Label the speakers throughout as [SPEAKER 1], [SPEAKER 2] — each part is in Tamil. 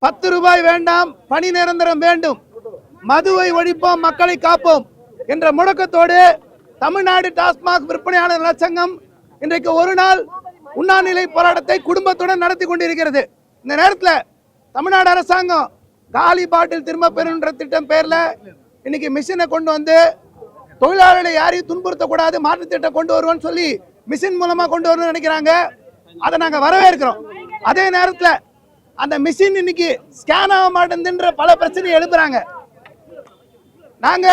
[SPEAKER 1] 10 ரூபாய் வேண்டாம், பணி நிரந்தரம் வேண்டும், மதுவை ஒழிப்போம், மக்களை காப்போம் என்ற முழக்கத்தோடு தமிழ்நாடு டாஸ்மாக் விற்பனையாளர் நலச்சங்கம் இன்றைக்கு ஒரு நாள் உண்ணாநிலை போராட்டத்தை குடும்பத்துடன் நடத்தி கொண்டிருக்கிறது. இந்த நேரத்தில் தமிழ்நாடு அரசாங்கம் காலி பாட்டில் திரும்ப பெறுகின்ற திட்டம் பேர்ல இன்னைக்கு மிஷினை கொண்டு வந்து தொழிலாளர்களை யாரையும் துன்புறுத்தக்கூடாது, மாற்று திட்டம் கொண்டு வருவோம்னு சொல்லி மிஷின் மூலமா கொண்டு வரணும்னு நினைக்கிறாங்க. அதை நாங்க வரவேற்கிறோம். அதே நேரத்தில் அந்த மிஷின் இன்னைக்கு ஸ்கேன் ஆக மாட்டேங்குதுன்ற பல பிரச்சனையை எழுப்புறாங்க. நாங்க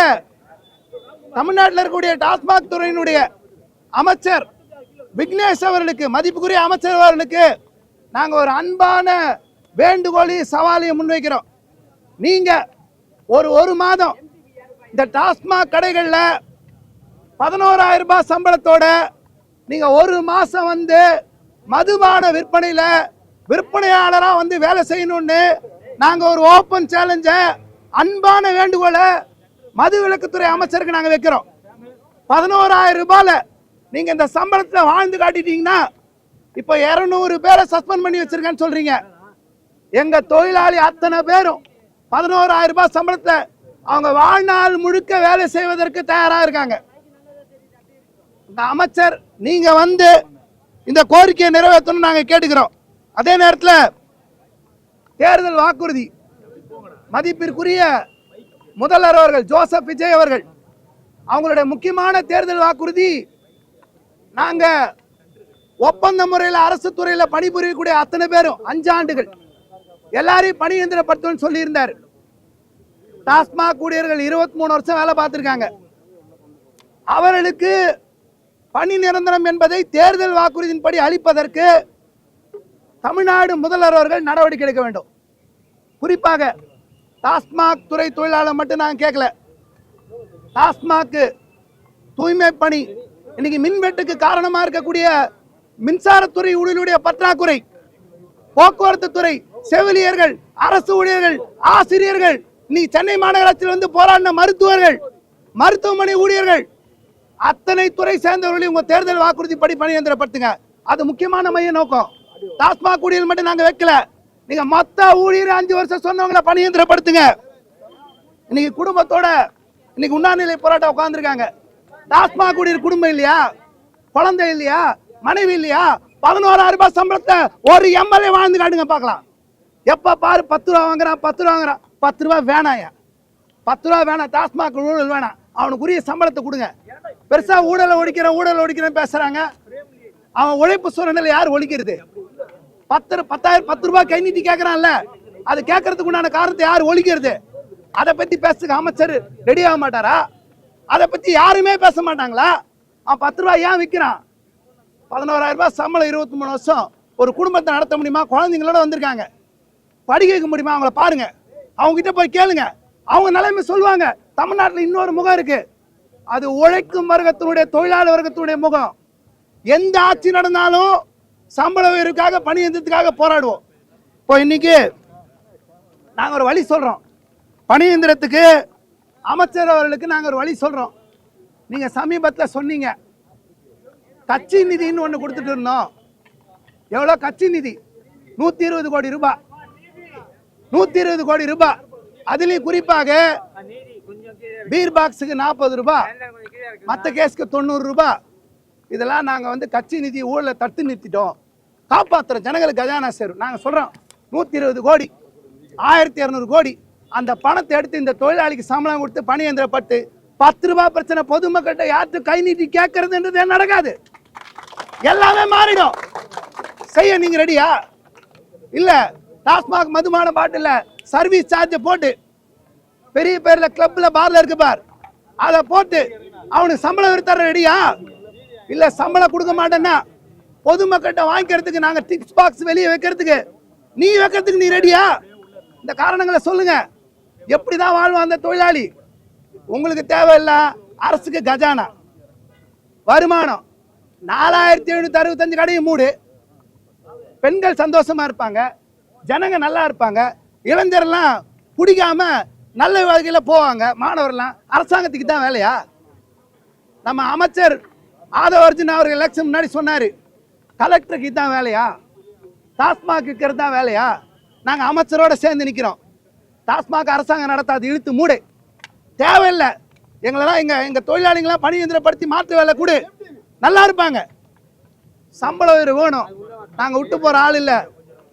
[SPEAKER 1] தமிழ்நாட்டில் இருக்கக்கூடிய டாஸ்மாக் துறையினுடைய அமைச்சர் விக்னேஷ் அவர்களுக்கு, மதிப்புக்குரிய அமைச்சர் அவர்களுக்கு நாங்க ஒரு அன்பான வேண்டுகோளையும் சவாலையும் முன்வைக்கிறோம். நீங்க ஒரு மாதம் இந்த டாஸ்மாக் கடைகள்ல 11,000 ரூபாய் சம்பளத்தோட நீங்க ஒரு மாசம் வந்து மதுபான விற்பனையில விற்பனையாளரா வந்து வேலை செய்யணும்னு நாங்க ஒரு ஓபன் சேலஞ்ச அன்பான வேண்டுகோளை மது விலக்குத்துறை அமைச்சருக்கு நாங்க வைக்கிறோம். 11,000 ரூபாயில நீங்க இந்த சம்பளத்துல வாழ்ந்து காட்டிட்டீங்கன்னா இப்ப 200 பேரை சஸ்பெண்ட் பண்ணி வச்சிருக்கேன்னு சொல்றீங்க. எங்க தொழிலாளி அத்தனை பேரும் 11,000 ரூபாய் சம்பளத்துல அவங்க வாழ்நாள் முழுக்க வேலை செய்வதற்கு தயாரா இருக்காங்க. இந்த அமைச்சர் நீங்க வந்து இந்த கோரிக்கையை நிறைவேற்றணும் நாங்க கேட்டுக்கிறோம். அதே நேரத்தில் தேர்தல் வாக்குறுதி மதிப்பிற்குரிய முதல்வர் அவர்கள் ஜோசப் விஜய் அவர்கள் அவங்களுடைய முக்கியமான தேர்தல் வாக்குறுதி நாங்க ஒப்பந்த முறையில் அரசு துறையில பணிபுரியக்கூடிய அத்தனை பேரும் 5 ஆண்டுகள் எல்லாரையும் பணி இயந்திரப்படுத்தணும்னு சொல்லி இருந்தார். டாஸ்மாக் ஊழியர்கள் 23 வருஷம் வேலை பார்த்திருக்காங்க. அவர்களுக்கு பணி நிரந்தரம் என்பதை தேர்தல் வாக்குறுதியின்படி அளிப்பதற்கு தமிழ்நாடு முதல்வர் அவர்கள் நடவடிக்கை எடுக்க வேண்டும். குறிப்பாக டாஸ்மாக் துறை தொழிலாளர் மட்டும் நாங்கள் கேட்கல, டாஸ்மாக் தூய்மை பணி இன்னைக்கு மின்வெட்டுக்கு காரணமா இருக்கக்கூடிய மின்சாரத்துறை ஊழியர்களுடைய பற்றாக்குறை, போக்குவரத்து துறை செவிலியர்கள், அரசு ஊழியர்கள், ஆசிரியர்கள், நீ சென்னை மாநகராட்சியில் வந்து போராடின மருத்துவர்கள், மருத்துவமனை ஊழியர்கள், அத்தனை துறை சேர்ந்தவர்களையும் உங்க தேர்தல் வாக்குறுதி படி பணியந்திரப்படுத்துங்க. அது முக்கியமான மைய நோக்கம். டாஸ்மாக் ஊழியர்கள் மட்டும் நாங்க வைக்கல, நீங்க மொத்த ஊழியர் 5 வருஷம் சொன்னவங்களை பணியந்திரப்படுத்துங்க. இன்னைக்கு குடும்பத்தோட இன்னைக்கு உண்ணாநிலை போராட்டம் உட்கார்ந்துருக்காங்க. டாஸ்மாக் ஊழியர் குடும்பம் இல்லையா, குழந்தை இல்லையா, மனைவி இல்லையா? 11,000 ரூபாய் சம்பளத்தை ஒரு எம்எல்ஏ வாழ்ந்து காட்டுங்க பார்க்கலாம். எப்ப பாரு 10 ரூபா வாங்குறான், 10 ரூபா வாங்குறான். 10 ரூபா வேணாயா, 10 ரூபா வேணாம், டாஸ்மாக் ஊழல் வேணாம், அவனுக்குரிய சம்பளத்தை கொடுங்க. பெருசா ஊழலை ஒழிக்கிறேன் பேசுறாங்க. அவன் உழைப்பு சூழ்நிலை யார் ஒழிக்கிறது? 10 ரூபாய் கை நீட்டி கேட்கறான்ல, அது கேட்கறதுக்கு உண்டான காரணத்தை யார் ஒழிக்கிறது? அதை பத்தி பேசுறதுக்கு அமைச்சர் ரெடி ஆக மாட்டாரா? அதை பத்தி யாருமே பேச மாட்டாங்களா? அவன் 10 ரூபாய் ஏன் விற்கிறான்? 11,000 ரூபாய் சம்பளம், 23 வருஷம் ஒரு குடும்பத்தை நடத்த முடியுமா? குழந்தைங்களோட வந்திருக்காங்க, படிக்க வைக்க முடியுமா? அவங்கள பாருங்க, அவங்க கிட்ட போய் கேளுங்க, அவங்க நிலைமை சொல்லுவாங்க. தமிழ்நாட்டில் இன்னொரு முகம் இருக்கு, அது உழைக்கும் வர்க்கத்தினுடைய தொழிலாளர் வர்க்கத்தினுடைய முகம். எந்த ஆட்சி நடந்தாலும் சம்பள உயர்வுக்காக பணி எந்திரத்துக்காக போராடுவோம். இப்போ இன்னைக்கு நாங்கள் ஒரு வழி சொல்றோம், பணி எந்திரத்துக்கு அமைச்சர் அவர்களுக்கு நாங்கள் ஒரு வழி சொல்றோம். நீங்க சமீபத்தில் சொன்னீங்க கட்சி நிதின்னு ஒன்று கொடுத்துட்டு இருந்தோம். எவ்வளோ கட்சி நிதி? 120 கோடி ரூபாய், 120 கோடி ரூபாய். அதுலயும் குறிப்பாக பீர் பாக்ஸுக்கு 40 ரூபாய், மற்ற கேஸ்க்கு 90 ரூபாய். இதெல்லாம் நாங்கள் வந்து கட்சி நிதி ஊழலை தடுத்து நிறுத்திட்டோம், காப்பாற்றுறோம், ஜனங்களுக்கு கஜானா சேரும். நாங்கள் சொல்கிறோம் 120 கோடி, 1200 கோடி அந்த பணத்தை எடுத்து இந்த தொழிலாளிக்கு சம்பளம் கொடுத்து பணி எந்திரப்பட்டு 10 ரூபாய் பிரச்சனை பொதுமக்கள்கிட்ட யார்த்து கை நீட்டி கேட்கறதுன்றது நடக்காது. எல்லாமே மாறிடும். செய்ய நீங்க ரெடியா? இல்ல டாஸ்மாக் மதுபான பாட்டில் சர்வீஸ் சார்ஜ் போட்டு பெரிய பேர்ல கிளப்ல பார்ல இருக்கு பார், அதை போட்டு அவனுக்கு சம்பளம் எடுத்துற ரெடியா? இல்ல சம்பளம் கொடுக்க மாட்டேன்னா பொதுமக்கிட்ட வாங்கிக்கிறதுக்கு நாங்க டிப்ஸ் பாக்ஸ் வெளியே வைக்கிறதுக்கு நீ வைக்கிறதுக்கு நீ ரெடியா? இந்த காரணங்களை சொல்லுங்க. எப்படிதான் வாழ்வான் அந்த தொழிலாளி? உங்களுக்கு தேவையில்ல அரசுக்கு கஜானா வருமானம். 4765 கடையும் மூடு, பெண்கள் சந்தோஷமா இருப்பாங்க, ஜனங்க நல்லா இருப்பாங்க, இளைஞர்லாம் குடிக்காம நல்ல வகையில் போவாங்க, மாணவர்லாம். அரசாங்கத்துக்கு தான் வேலையா? நம்ம அமைச்சர் ஆதவ அர்ஜுன் அவர்கள் எலெக்ஷன் முன்னாடி சொன்னாரு, கலெக்டருக்கு தான் வேலையா? டாஸ்மாக் இருக்கிறது தான் வேலையா? நாங்கள் அமைச்சரோட சேர்ந்து நிற்கிறோம். டாஸ்மாக் அரசாங்கம் நடத்தாது, இழுத்து மூடு, தேவையில்லை. எங்களெல்லாம் எங்கள் தொழிலாளிகளாம் பணி இயந்திரப்படுத்தி மாற்று வேலை கொடு, நல்லா இருப்பாங்க. சம்பள உயர்வு வேணும், நாங்கள் விட்டு போகிற ஆள் இல்லை.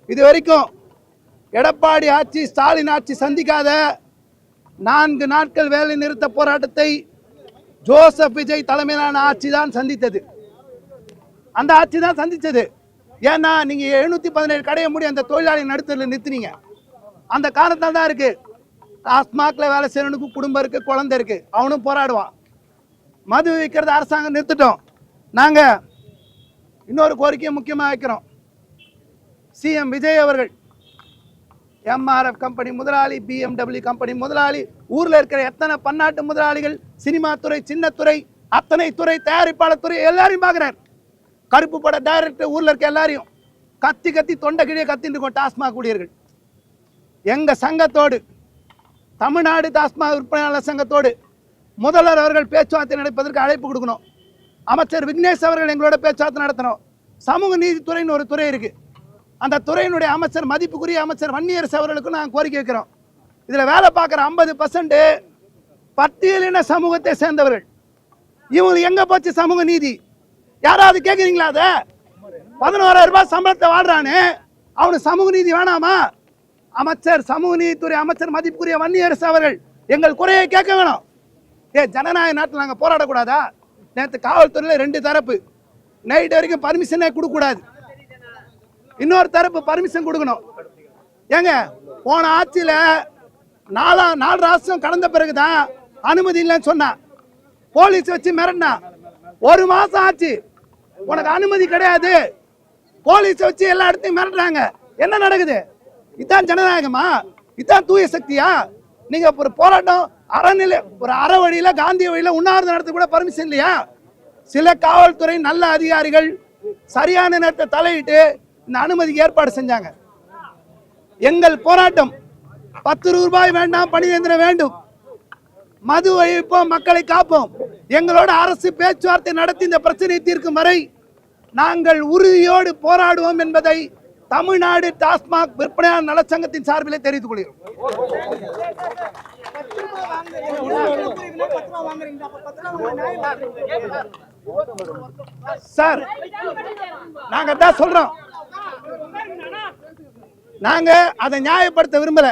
[SPEAKER 1] இது வரைக்கும் எடப்பாடி ஆட்சி, ஸ்டாலின் ஆட்சி சந்திக்காத 4 நாட்கள் வேலை நிறுத்த போராட்டத்தை ஜோசப் விஜய் தலைமையிலான ஆட்சி தான் சந்தித்தது. அந்த ஆட்சி தான் சந்தித்தது. ஏன்னா நீங்கள் 717 கடையை மூடி அந்த தொழிலாளி நடுத்தரில் நிறுத்தினீங்க. அந்த காரணத்தால் தான் இருக்கு. டாஸ்மாக்ல வேலை செய்யறவனுக்கு குடும்பம் இருக்கு, குழந்தை இருக்கு, அவனும் போராடுவான். மது விற்கிறது அரசாங்கம் நிறுத்திட்டோம். நாங்கள் இன்னொரு கோரிக்கையை முக்கியமாக வைக்கிறோம். சிஎம் விஜய் அவர்கள் எம்ஆர்எஃப் கம்பெனி முதலாளி, BMW கம்பெனி முதலாளி, ஊரில் இருக்கிற எத்தனை பன்னாட்டு முதலாளிகள், சினிமா துறை, சின்னத்துறை, அத்தனை துறை, தயாரிப்பாளர் துறை எல்லாரையும் பார்க்குறாரு. கருப்பு பட டைரக்டர், ஊரில் இருக்க எல்லாரையும் கத்தி கத்தி தொண்டை கிழிய கத்தின்னு இருக்கோம். டாஸ்மாக் ஊழியர்கள் எங்கள் சங்கத்தோடு, தமிழ்நாடு டாஸ்மாக் விற்பனையாளர் சங்கத்தோடு முதல்வர் அவர்கள் பேச்சுவார்த்தை நடப்பதற்கு அழைப்பு கொடுக்கணும். அமைச்சர் விக்னேஷ் அவர்கள் எங்களோட பேச்சுவார்த்தை நடத்தணும். சமூக நீதித்துறைன்னு ஒரு துறை இருக்கு. அந்த துறையினுடைய அமைச்சர், மதிப்புக்குரிய அமைச்சர் வன்னியரசு அவர்களுக்கும் நாங்கள் கோரிக்கை வைக்கிறோம். இதில் வேலை பார்க்குற 50% பட்டியலின சமூகத்தை சேர்ந்தவர்கள். இவங்களுக்கு எங்கே போச்சு சமூக நீதி? யாராவது கேட்குறீங்களா? அதை 11,000 ரூபாய் சம்பளத்தை வாழ்றானு அவனுக்கு சமூக நீதி வேணாமா? அமைச்சர், சமூக நீதித்துறை அமைச்சர் மதிப்புக்குரிய வன்னியரசு அவர்கள் எங்கள் குறையை கேட்க வேணும். ஜனநாயக நாட்டில் நாங்கள் போராடக்கூடாதா? நேற்று காவல்துறையில் 2 தரப்பு நைட் வரைக்கும் பர்மிஷனே கொடுக்கக்கூடாது, இன்னொரு தரப்பு பர்மிஷன் கொடுக்கணும். ஏங்க போன ஆட்சியில் 4 ராஷ்டிரம் கடந்த பிறகுதான் அனுமதி இல்லைன்னு சொன்னா, போலீஸ் வச்சு மிரட்டினா. 1 மாசம் ஆச்சு, உனக்கு அனுமதி கிடையாது, போலீஸ் வச்சு எல்லா இடத்தையும் மிரட்டுறாங்க. என்ன நடக்குது? இதுதான் ஜனநாயகமா? இதுதான் தூய சக்தியா? நீங்க ஒரு போராட்டம் அறநிலை, ஒரு அற வழியில, காந்திய வழியில உண்ணாவிரதம் நடத்த கூட பர்மிஷன் இல்லையா? சில காவல்துறை நல்ல அதிகாரிகள் சரியான நேரத்தை தலையிட்டு இந்த அனுமதிக்கு ஏற்பாடு செஞ்சாங்க. எங்கள் போராட்டம் 10 ரூபாய் வேண்டாம், பணி இயந்திரம் வேண்டும், மது ஒழிப்போம், மக்களை காப்போம். எங்களோட அரசு பேச்சுவார்த்தை நடத்தி இந்த பிரச்சனையை தீர்க்கும் வரை நாங்கள் உறுதியோடு போராடுவோம் என்பதை தமிழ்நாடு டாஸ்மாக் விற்பனையாளர் நலச்சங்கத்தின் சார்பிலே தெரிவித்துக் கொள்கிறோம். சார், நாங்க தான் சொல்றோம், நாங்க அதை நியாயப்படுத்த விரும்பல.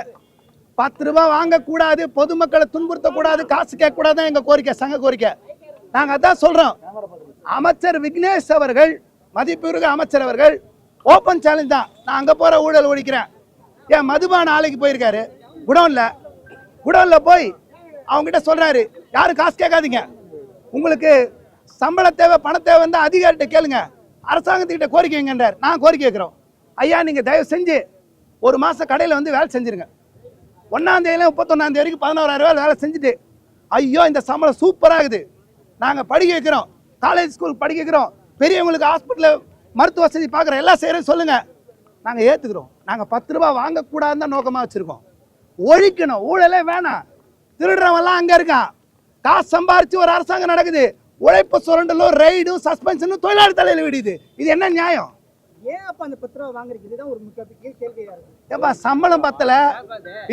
[SPEAKER 1] 10 ரூபாய் வாங்கக்கூடாது, பொதுமக்களை துன்புறுத்தக்கூடாது, காசு கேட்கக்கூடாது எங்க கோரிக்கை, சங்க கோரிக்கை. நாங்க அதான் சொல்றோம். அமைச்சர் விக்னேஷ் அவர்கள், மதிப்புமிகு அமைச்சர் அவர்கள் ஓப்பன் சேலஞ்ச் தான், நான் அங்க போற ஊழல் ஒழிக்கிறேன். ஏன் மதுபான ஆலைக்கு போயிருக்காரு, குடோன்ல போய் அவங்க கிட்ட சொல்றாரு, யாரும் காசு கேட்காதீங்க, உங்களுக்கு சம்பள தேவை, பண தேவை வந்து அதிகாரிகிட்ட கேளுங்க, அரசாங்கத்துக்கிட்ட கோரிக்கை வைங்கன்றார். நான் கோரிக்கை வைக்கிறோம், ஐயா நீங்க தயவு செஞ்சு 1 மாசம் கடையில் வந்து வேலை செஞ்சிருங்க. 1ஆம் தேதியில 31ஆம் தேதி வரைக்கும் 11,000 ரூபாய் வேலை செஞ்சுட்டு, ஐயோ இந்த சம்பளம் சூப்பராகுது, நாங்கள் படிக்க வைக்கிறோம், காலேஜ் ஸ்கூல் படிக்க வைக்கிறோம், பெரியவங்களுக்கு ஹாஸ்பிட்டலில் மருத்துவ வசதி பார்க்குறோம், எல்லாம் செய்கிறேன்னு சொல்லுங்க, நாங்கள் ஏற்றுக்கிறோம். நாங்கள் 10 ரூபாய் வாங்கக்கூடாதுன்னு தான் நோக்கமாக வச்சுருக்கோம். ஒழிக்கணும், ஊழலே வேணாம். திருடுறவெல்லாம் அங்கே இருக்கான், காசு சம்பாரிச்சு ஒரு அரசாங்கம் நடக்குது, உழைப்பு சுரண்டலும் ரைடும் சஸ்பென்ஷனும் தொழிலாளி தலையில் விடுது. இது என்ன நியாயம்?
[SPEAKER 2] ஏன் அப்ப அந்த 10 ரூபாய் வாங்குறீங்க? இதுதான் ஒரு முக்கிய கேள்வியா இருக்கு.
[SPEAKER 1] ஏப்பா சம்பளம் பத்தல,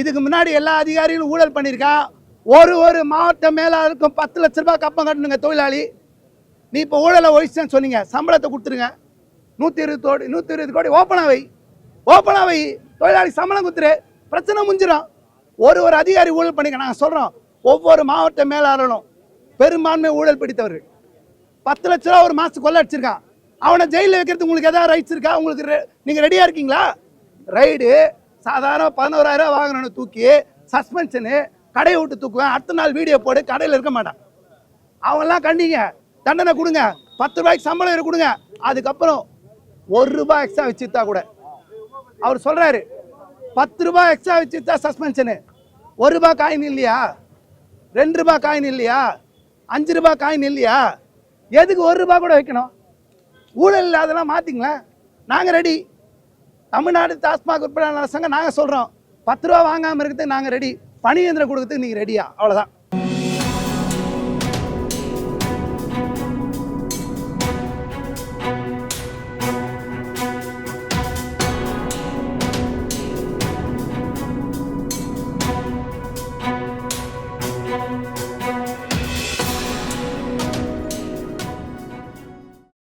[SPEAKER 1] இதுக்கு முன்னாடி எல்லா அதிகாரிகளும் ஊழல் பண்ணியிருக்கான். ஒரு மாவட்ட மேலாளருக்கும் 10 லட்ச ரூபாய் கப்பம் கட்டணுங்க தொழிலாளி. நீ இப்போ ஊழலை ஒழிச்சேன்னு சொன்னீங்க, சம்பளத்தை கொடுத்துருங்க, 120 கோடி ஓப்பனா வை, தொழிலாளி சம்பளம் கொடுத்துரு, பிரச்சனை முடிஞ்சிடும். ஒரு அதிகாரி ஊழல் பண்ணிக்க. நாங்கள் சொல்றோம், ஒவ்வொரு மாவட்ட மேலாளரும் பெரும்பான்மை ஊழல் பிடித்தவர்கள். 10 லட்ச ரூபா ஒரு மாசத்துக்கு கொள்ள அடிச்சிருக்கான். அவனை ஜெயிலில் வைக்கிறது உங்களுக்கு எதாவது ரைட்ஸ் இருக்கா? உங்களுக்கு நீங்க ரெடியா இருக்கீங்களா? ரைடு சாதாரண 11,000 ரூபாய் வாங்கணும்னு தூக்கி சஸ்பென்ஷனு, கடையை விட்டு தூக்குவேன், அடுத்த நாள் வீடியோ போடு, கடையில் இருக்க மாட்டான். அவங்கெல்லாம் கண்டிங்க, தண்டனை கொடுங்க, 10 ரூபாய்க்கு சம்பளம் கொடுங்க. அதுக்கப்புறம் 1 ரூபாய் எக்ஸ்ட்ரா வச்சுட்டா கூட அவர் சொல்றாரு, 10 ரூபாய் எக்ஸ்ட்ரா வச்சுட்டா சஸ்பென்ஷனு, 1 ரூபாய் காயின் இல்லையா, 2 ரூபாய் காயின் இல்லையா, 5 ரூபாய் காயின் இல்லையா, எதுக்கு 1 ரூபாய் கூட வைக்கணும்? ஊழல் இல்லாதெல்லாம் மாத்திங்களேன், நாங்கள் ரெடி. தமிழ்நாடு டாஸ்மாக் விற்பனையாளர் சங்கம் நாங்கள் சொல்கிறோம், 10 ரூபா வாங்காமல் இருக்கிறதுக்கு நாங்கள் ரெடி, பணி இயந்திரம் கொடுக்கறதுக்கு நீங்கள் ரெடியா? அவ்வளோதான்.